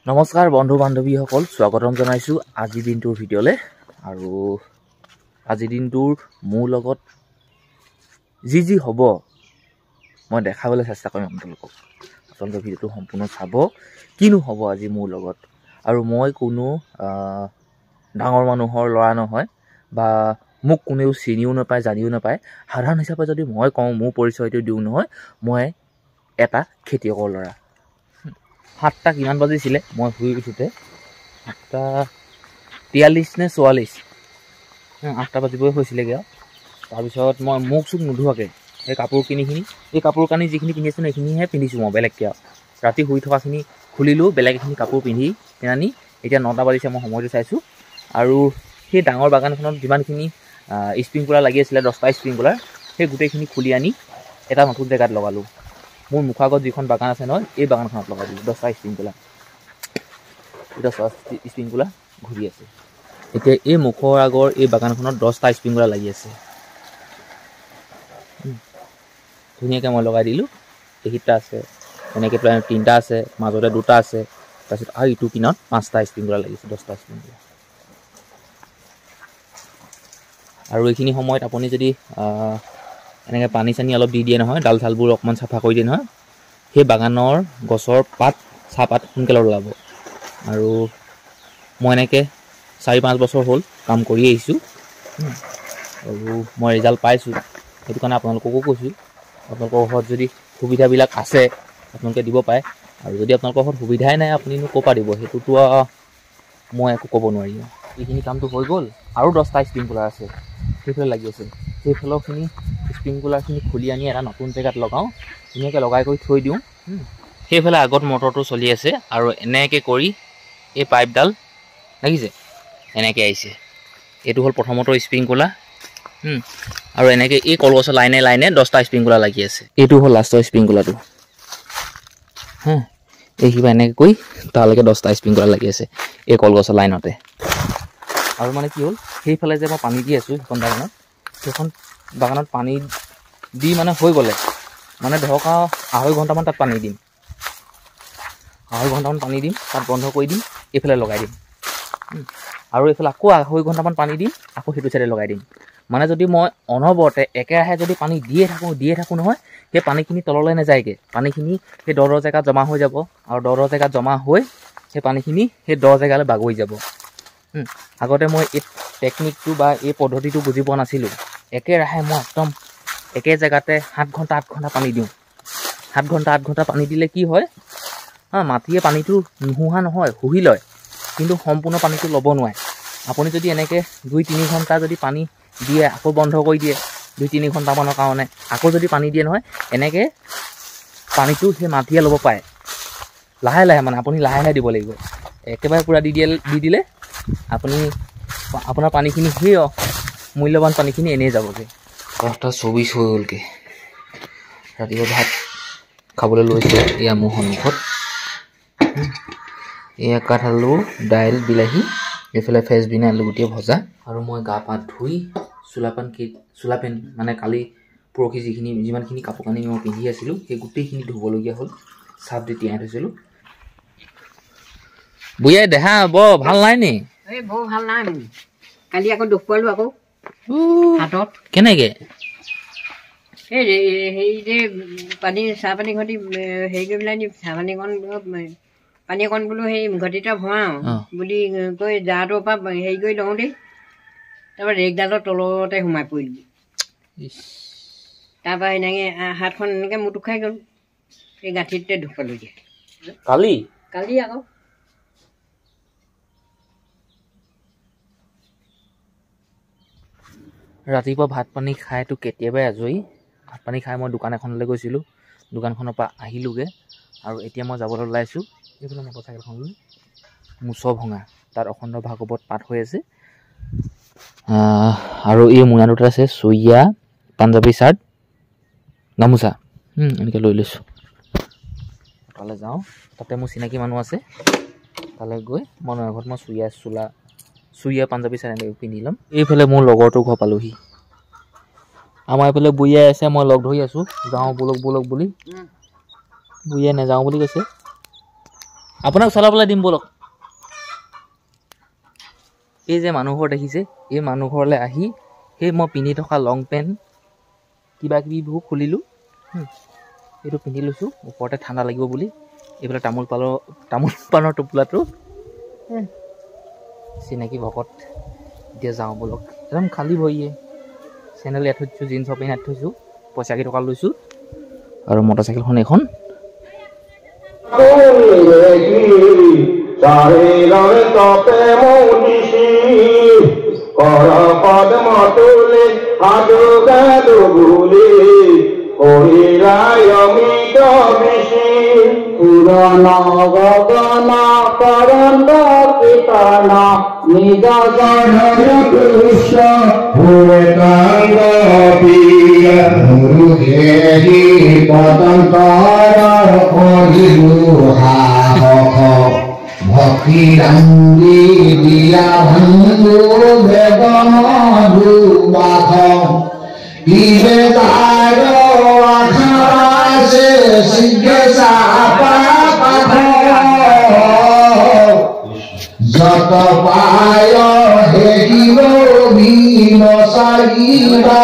নমস্কাৰ বন্ধু বান্ধৱীসকল, স্বাগতম জনাইছো আজি দিনটোৰ ভিডিঅ'লে। আৰু আজি দিনটোৰ মোৰ লগত যি হ'ব মই দেখাবলৈ চেষ্টা কৰিম আপোনালোকক। আপোনালোকে ভিডিঅ'টো সম্পূৰ্ণ চাব, কিনো হ'ব আজি মোৰ লগত। আৰু মই কোনো ডাঙৰ মানুহৰ ল'ৰা নহয়, বা মোক কোনেও চিনিও নাপায় জানিও নাপায়। সাধাৰণ হিচাপে যদি মই কওঁ, মোৰ পৰিচয়টো দিওঁ নহয়, মই এটা খেতিয়কৰ ল'ৰা। 7টা কিমান বাজিছিলে মই শুই উঠোঁতে, 8:43 নে 44, 8টা বাজিবই হৈছিলেগৈ। আৰু তাৰপিছত মই মুখ চুখ নোধোৱাকৈ এই কাপোৰ কানি যিখিনি পিন্ধি আছোঁ এইখিনিহে পিন্ধিছোঁ মই, বেলেগকৈ। আৰু ৰাতি শুই থকাখিনি খুলিলোঁ, বেলেগ এখিনি কাপোৰ পিন্ধি আনি এতিয়া 9টা বাজিছে, মই সময়টো চাইছোঁ। আৰু সেই ডাঙৰ বাগানখনত যিমানখিনি স্প্ৰিংকুলাৰ লাগি আছিলে, 10টা স্প্ৰিংকুলাৰ, সেই গোটেইখিনি খুলি আনি এটা নতুন জেগাত লগালোঁ। মোৰ মুখৰ আগত যিখন বাগান আছে নহয়, এই বাগানখনত লগাই দিলোঁ 10টা স্প্ৰিংকুলাৰ। এতিয়া 10টা স্প্ৰিংকুলাৰ ঘূৰি আছে। এতিয়া এই মুখৰ আগৰ এই বাগানখনত 10টা স্প্ৰিংকুলাৰ লাগি আছে। ধুনীয়াকৈ মই লগাই দিলোঁ। এইকেইটা আছে, এনেকৈ 3টা আছে, মাজতে 2টা আছে, তাৰপিছত আৰু ইটো কিনত 5টা স্প্ৰিংকুলাৰ লাগিছে, 10টা স্প্ৰিংকুলাৰ। আৰু এইখিনি সময়ত আপুনি যদি এনেকৈ পানী চানী অলপ দি দিয়ে নহয়, ডাল চালবোৰ অকণমান চাফা কৰি দিয়ে নহয়, সেই বাগানৰ গছৰ চাহপাত সোনকালে ওলাব। আৰু মই এনেকৈ 4-5 বছৰ হ'ল কাম কৰি আহিছোঁ, আৰু মই ৰিজাল্ট পাইছোঁ। সেইটো কাৰণে আপোনালোককো কৈছোঁ, আপোনালোকৰ ঘৰত যদি সুবিধাবিলাক আছে আপোনালোকে দিব পাৰে। আৰু যদি আপোনালোকৰ ঘৰত সুবিধাই নাই, আপুনিনো ক'ৰ পৰা দিব, সেইটোতো মই একো ক'ব নোৱাৰি। এইখিনি কামটো হৈ গ'ল। আৰু 10টা স্প্ৰিংকুলাৰ আছে, সেইফালে লাগি আছে। সেইফালৰখিনি স্প্ৰিংকুলাৰখিনি খুলি আনি এটা নতুন জেগাত লগাওঁ, ধুনীয়াকৈ লগাই কৰি থৈ দিওঁ। সেইফালে আগত মটৰটো চলি আছে, আৰু এনেকৈ কৰি এই পাইপডাল লাগিছে, এনেকৈ আহিছে। এইটো হ'ল প্ৰথমতৰ স্প্ৰিংকুলাৰ। আৰু এনেকৈ এই কলগছৰ লাইনে 10টা স্প্ৰিংকুলাৰ লাগি আছে। এইটো হ'ল লাষ্টৰ স্প্ৰিংকুলাৰটো। এই কিবা এনেকৈ কৰি তালৈকে 10টা স্প্ৰিংকুলাৰ লাগি আছে এই কলগছৰ লাইনতে। আৰু মানে কি হ'ল, সেইফালে যে মই পানী দি আছোঁ সেইখন বাগানত পানী দি মানে হৈ গ'লে, মানে ধৰক 2.5 ঘণ্টামান তাত পানী দিম। 2.5 ঘণ্টামান পানী দিম, তাত বন্ধ কৰি দিম, এইফালে লগাই দিম। আৰু এইফালে আকৌ 2.5 ঘণ্টামান পানী দিম, আকৌ সেইটো চাইডে লগাই দিম। মানে যদি মই অনবৰতে একেৰাহে যদি পানী দিয়ে থাকোঁ নহয়, সেই পানীখিনি তললৈ নাযায়গৈ। পানীখিনি সেই দ জেগাত জমা হৈ যাব, আৰু দ জেগাত জমা হৈ সেই পানীখিনি সেই দ জেগালৈ বাগৰি যাব। আগতে মই এই টেকনিকটো বা এই পদ্ধতিটো বুজি পোৱা নাছিলোঁ। একেৰাহে মই একদম একে জেগাতে 7 ঘণ্টা পানী দিওঁ। 7 ঘণ্টা পানী দিলে কি হয়, মাটিয়ে পানীটো নোহোৱা নহয়, শুহি লয়, কিন্তু সম্পূৰ্ণ পানীটো ল'ব নোৱাৰে। আপুনি যদি এনেকৈ 2-3 ঘণ্টা যদি পানী দিয়ে, আকৌ বন্ধ কৰি দিয়ে 2-3 ঘণ্টামানৰ কাৰণে, আকৌ যদি পানী দিয়ে নহয়, এনেকৈ পানীটো সেই মাটিয়ে ল'ব পাৰে। লাহে লাহে, মানে আপুনি লাহে লাহে দিব লাগিব। একেবাৰে পূৰা দি দিলে আপুনি আপোনাৰ পানীখিনি, সেই মূল্যৱান পানীখিনি এনেই যাবগৈ। 10:24 হৈ গ'লগৈ। ৰাতিপুৱা ভাত খাবলৈ লৈছোঁ। এয়া মোৰ সন্মুখত, এয়া কাঠআলু, দাইল, বিলাহী, এইফালে ফ্ৰেঞ্চবিন, আলুগুটিয়ে ভজা। আৰু মই গা পা ধুই চোলা পেণ্ট মানে কালি পৰহি যিমানখিনি কাপোৰ কানি মই পিন্ধি আছিলোঁ, সেই গোটেইখিনি ধুবলগীয়া হ'ল। চাৰ্ফ দি তিয়াই থৈছিলোঁ। বুঢ়াই দেহা বৰ ভাল নাই নি? বৰ ভাল নাই, কালি আকৌ দুখ পালোঁ আকৌ হাতত। কেনেকৈ? হেৰি যে চাহপানী ঘটি হেৰি কৰি পেলাই পানী অকণ বোলো সেই ঘটিটা ভৰাওঁ বুলি কৈ জাৰটোৰ পৰা হেৰি কৰি লওঁ দেই, তাৰপৰা ৰেগডালৰ তলতে সোমাই পৰিলোঁ। তাৰপৰা এনেকৈ হাতখন এনেকৈ মুটুক খাই গ'ল, এই গাঁঠিটোতে দুখ পালোঁ এতিয়া। কালি আকৌ ৰাতিপুৱা ভাত পানী খাইতো কেতিয়াবাই আজৰি। ভাত পানী খাই মই দোকান এখনলৈ গৈছিলোঁ, দোকানখনৰ পৰা আহিলোগৈ। আৰু এতিয়া মই যাবলৈ ওলাইছোঁ এইফালে মটৰচাইকেলখনলৈ, মুছভঙা, তাত অখণ্ড ভাগৱত পাঠ হৈ আছে। আৰু এই মোনাটোত আছে চুইয়া পাঞ্জাবী চাৰ্ট, গামোচা এনেকৈ লৈ লৈছোঁ তালৈ যাওঁ তাতে মোৰ চিনাকি মানুহ আছে তালৈ গৈ মানুহৰ ঘৰত মই চুৰিয়া পাঞ্জাবী চাই এনেকৈ পিন্ধি ল'ম এইফালে মোৰ লগৰটো ঘৰ পালোহি আমাৰ এইফালে বুঢ়িয়াই আছে মই লগ ধৰি আছোঁ যাওঁ বলক বুলি বুঢ়িয়াই নাযাওঁ বুলি কৈছে আপোনাক চলাবলৈ দিম বলক এই যে মানুহ ঘৰ দেখিছে এই মানুহ ঘৰলৈ আহি সেই মই পিন্ধি থকা লং পেণ্ট কিবা কিবিবোৰ খুলিলোঁ এইটো পিন্ধি লৈছোঁ ওপৰতে ঠাণ্ডা লাগিব বুলি এইফালে তামোল পাণৰ টোপোলাটো চিনাকি ভকত এতিয়া যাওঁ বলক একদম খালী ভৰিয়ে চেণ্ডেল ইয়াত থৈছোঁ জিন্সৰ পেণ্ট ইয়াত থৈছোঁ পইচা কেইটকা লৈছোঁ আৰু মটৰচাইকেলখন এখন নিজ ভক্তি ৰান্ধি দিয়া ভাঙো বেদন দুবাখ ইবে তাৰ আখাছে সিদ্ধা পাখ যত পায় হেৰিব ভীম চাৰিবা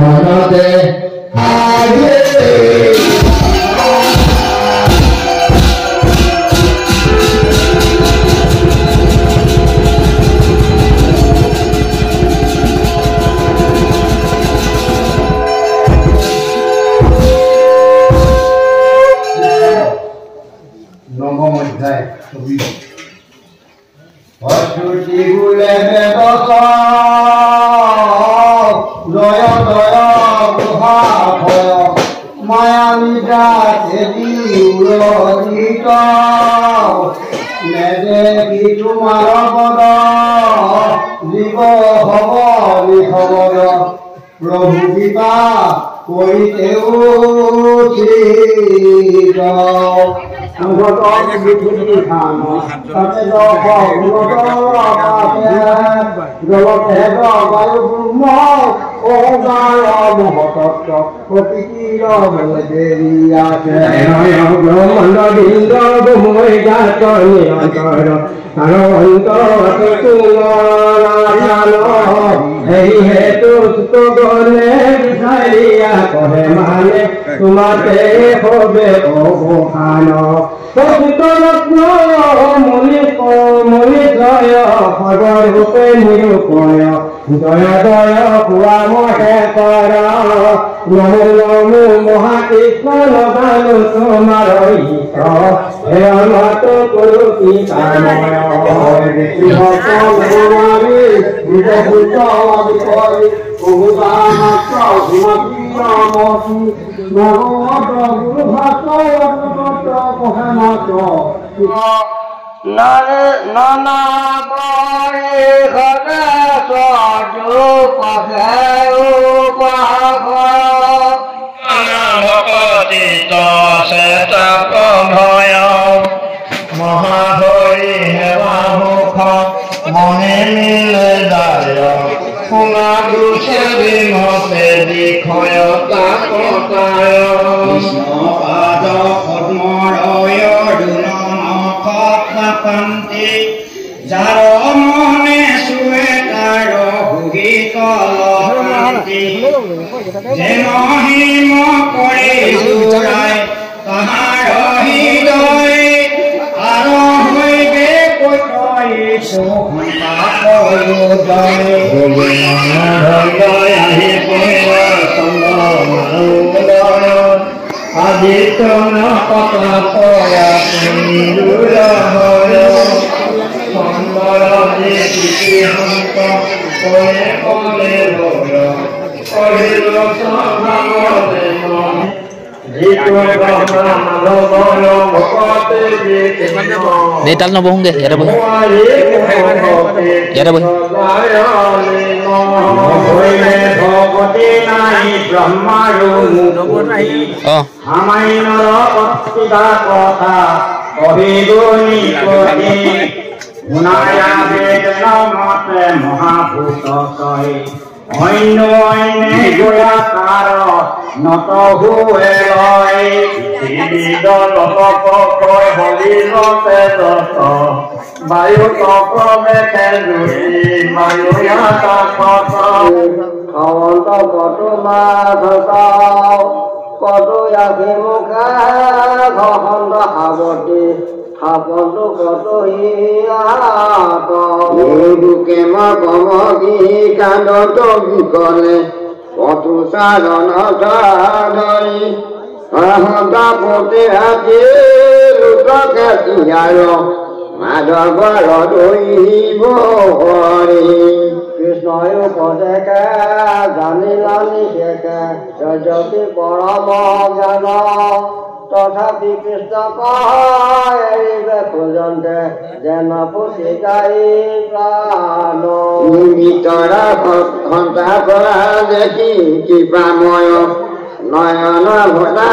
মনতে নবম অধ্যায় মায়ামিতা নেদেখি তোমাৰ পদ জীৱ হব নিখবৰ প্ৰভু কৃপা কৰি তোমাতে হবে অবসান মনি জয় সৰ্বৰূপে নিৰূপয় জয় জয় পুৰা মহে কৰ নমো নমো মহাকৃষ্ণ নগানো তোমাৰ হে মাত কৰো কি মহাভৰি সেৱা মুখ মনে মিলে দায় শুনা দুছে বিমতে বিষয়তা পতায় কৃষ্ণ পাদ পদ্মৰয় দুনমকান্তি যাৰ মনে চুৱে তাৰ হুহি কলকান্তি যে মহিম কৰি জোৰাই তাহাৰ হৃদয় আৰু হৈবে কৈতই সুখা হৃদয় আহি জিতন কত পয়া সিন্দুর হল সুন্দর যে হন্ত কলে কলে বল কহিল সভাবলে মন জিতু ব্রহ্মা বল ভকতে নেতাল নবহুঙ্গে ইয়াতে বহি ইয়াতে বহি ভগতে নাই ব্রহ্মারু হামাইনর অস্তিদা কথা কহিগুনি কহি গুণায়া বেদন মতে মহাভূত কহি অন্য অন্যে গোয়া তার নত হুয়ে লয় কয় হলিলতে যত বায়ু তপে জুৰি বায়ু অন্ত কত মাঘ কত আগে মুখা ঘন্দ সাৱতী সাপন্ত কত বুকে মগি কান্দত বিকলে কতো চাৰণ ধৰি পতে হাতী লোককে দিয়াৰ মাধৱৰ দৈব হৰি কৃষ্ণয় পদেকে জানিলানি দেখে যদি পৰম জ্ঞান তথাপি কৃষ্ণ কহিবে খোজন্তে যেন পুতি যাই প্ৰাণ ভিতৰা ঘণ্টা পৰা দেখি কিবা ময় নয়ন ভটা